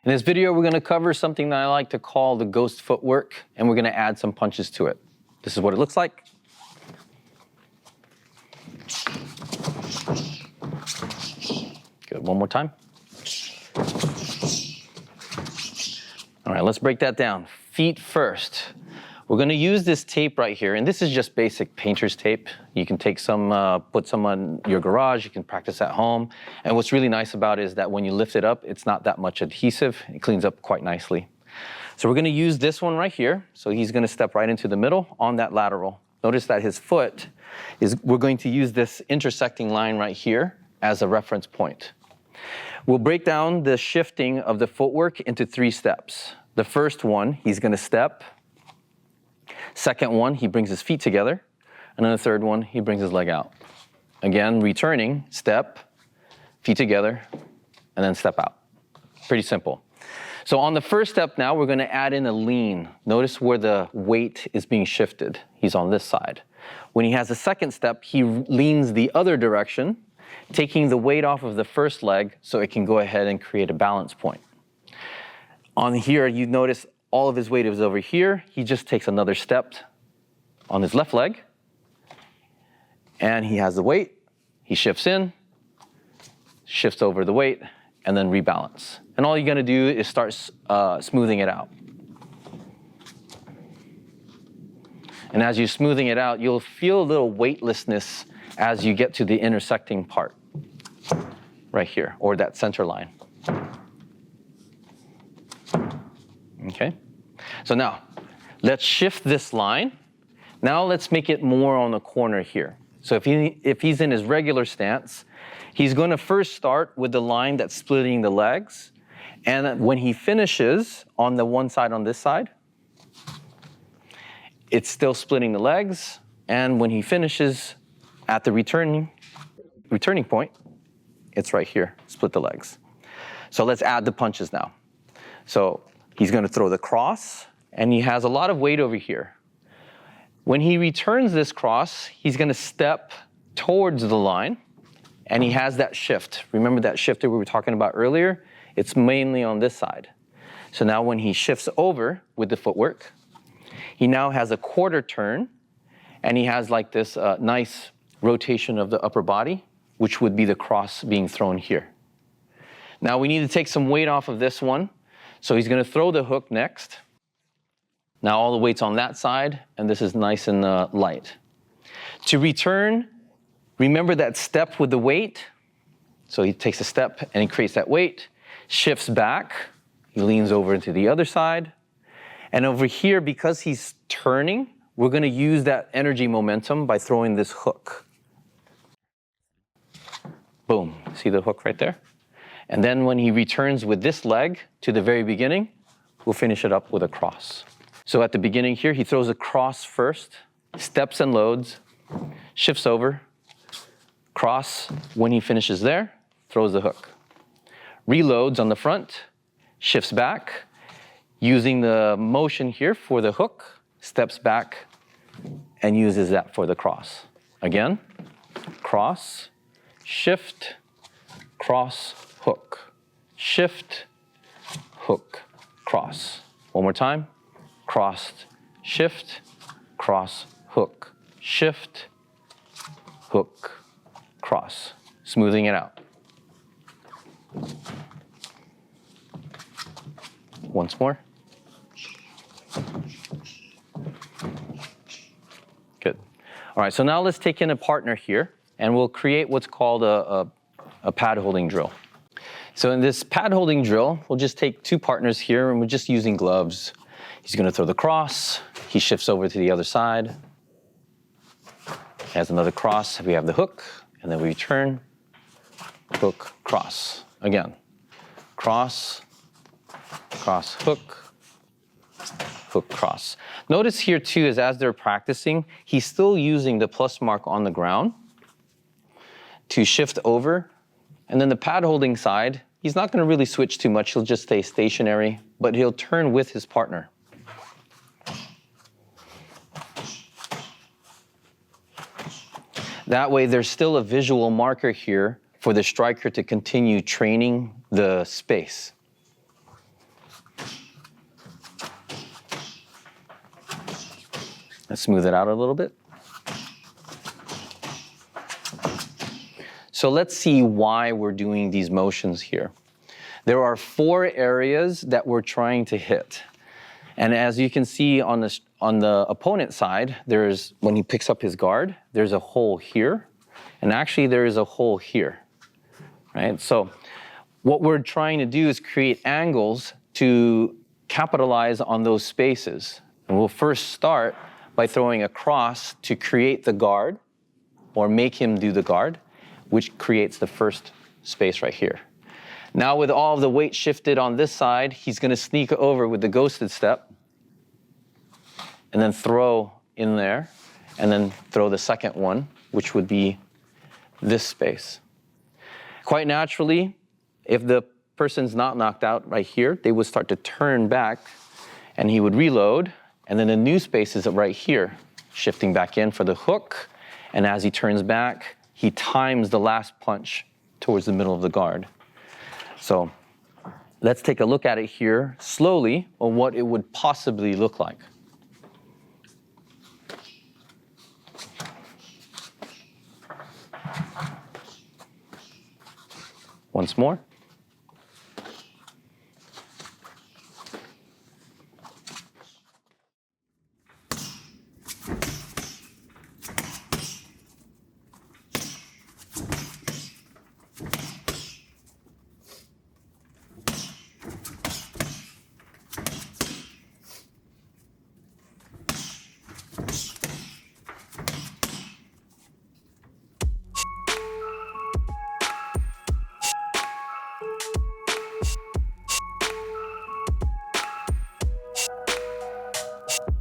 In this video, we're gonna cover something that I like to call the ghost footwork, and we're gonna add some punches to it. This is what it looks like. Good, one more time. All right, let's break that down. Feet first. We're gonna use this tape right here, and this is just basic painter's tape. You can take some, put some on your garage, you can practice at home. And what's really nice about it is that when you lift it up, it's not that much adhesive. It cleans up quite nicely. So we're gonna use this one right here. So he's gonna step right into the middle on that lateral. Notice that his foot we're going to use this intersecting line right here as a reference point. We'll break down the shifting of the footwork into 3 steps. The first one, he's gonna step. Second one, he brings his feet together. And then the third one, he brings his leg out. Again, returning, step, feet together, and then step out. Pretty simple. So on the first step now, we're gonna add in a lean. Notice where the weight is being shifted. He's on this side. When he has a second step, he leans the other direction, taking the weight off of the first leg so it can go ahead and create a balance point. On here, you notice all of his weight is over here. He just takes another step on his left leg, and he has the weight. He shifts in, shifts over the weight, and then rebalance. And all you're gonna do is start smoothing it out. And as you're smoothing it out, you'll feel a little weightlessness as you get to the intersecting part, right here, or that center line. Okay, so now let's shift this line. Now let's make it more on the corner here. So if he's in his regular stance, he's going to first start with the line that's splitting the legs. And when he finishes on the one side on this side, it's still splitting the legs. And when he finishes at the returning point, it's right here, split the legs. So let's add the punches now. So he's gonna throw the cross, and he has a lot of weight over here. When he returns this cross, he's gonna step towards the line, and he has that shift. Remember that shift that we were talking about earlier? It's mainly on this side. So now when he shifts over with the footwork, he now has a quarter turn, and he has like this nice rotation of the upper body, which would be the cross being thrown here. Now we need to take some weight off of this one. So he's gonna throw the hook next. Now all the weight's on that side, and this is nice and light. To return, remember that step with the weight. So he takes a step and he creates that weight, shifts back, he leans over into the other side. And over here, because he's turning, we're gonna use that energy momentum by throwing this hook. Boom, see the hook right there? And then when he returns with this leg to the very beginning, we'll finish it up with a cross. So at the beginning here, he throws a cross first, steps and loads, shifts over, cross. When he finishes there, throws the hook. Reloads on the front, shifts back, using the motion here for the hook, steps back, and uses that for the cross. Again, cross, shift, cross, hook, shift, hook, cross. One more time, crossed, shift, cross, hook, shift, hook, cross. Smoothing it out. Once more. Good. All right, so now let's take in a partner here, and we'll create what's called a pad holding drill. So in this pad holding drill, we'll just take 2 partners here, and we're just using gloves. He's gonna throw the cross, he shifts over to the other side, has another cross, we have the hook, and then we return, hook, cross. Again, cross, cross, hook, hook, cross. Notice here too is as they're practicing, he's still using the plus mark on the ground to shift over. And then the pad holding side, he's not gonna really switch too much, he'll just stay stationary, but he'll turn with his partner. That way there's still a visual marker here for the striker to continue training the space. Let's smooth it out a little bit. So let's see why we're doing these motions here. There are 4 areas that we're trying to hit. And as you can see on the opponent side, when he picks up his guard, there's a hole here. And actually there is a hole here, right? So what we're trying to do is create angles to capitalize on those spaces. And we'll first start by throwing a cross to create the guard, or make him do the guard, which creates the first space right here. Now with all of the weight shifted on this side, he's gonna sneak over with the ghosted step, and then throw in there, and then throw the second one, which would be this space. Quite naturally, if the person's not knocked out right here, they would start to turn back, and he would reload, and then a new space is right here, shifting back in for the hook, and as he turns back, he times the last punch towards the middle of the guard. So let's take a look at it here slowly on what it would possibly look like. Once more.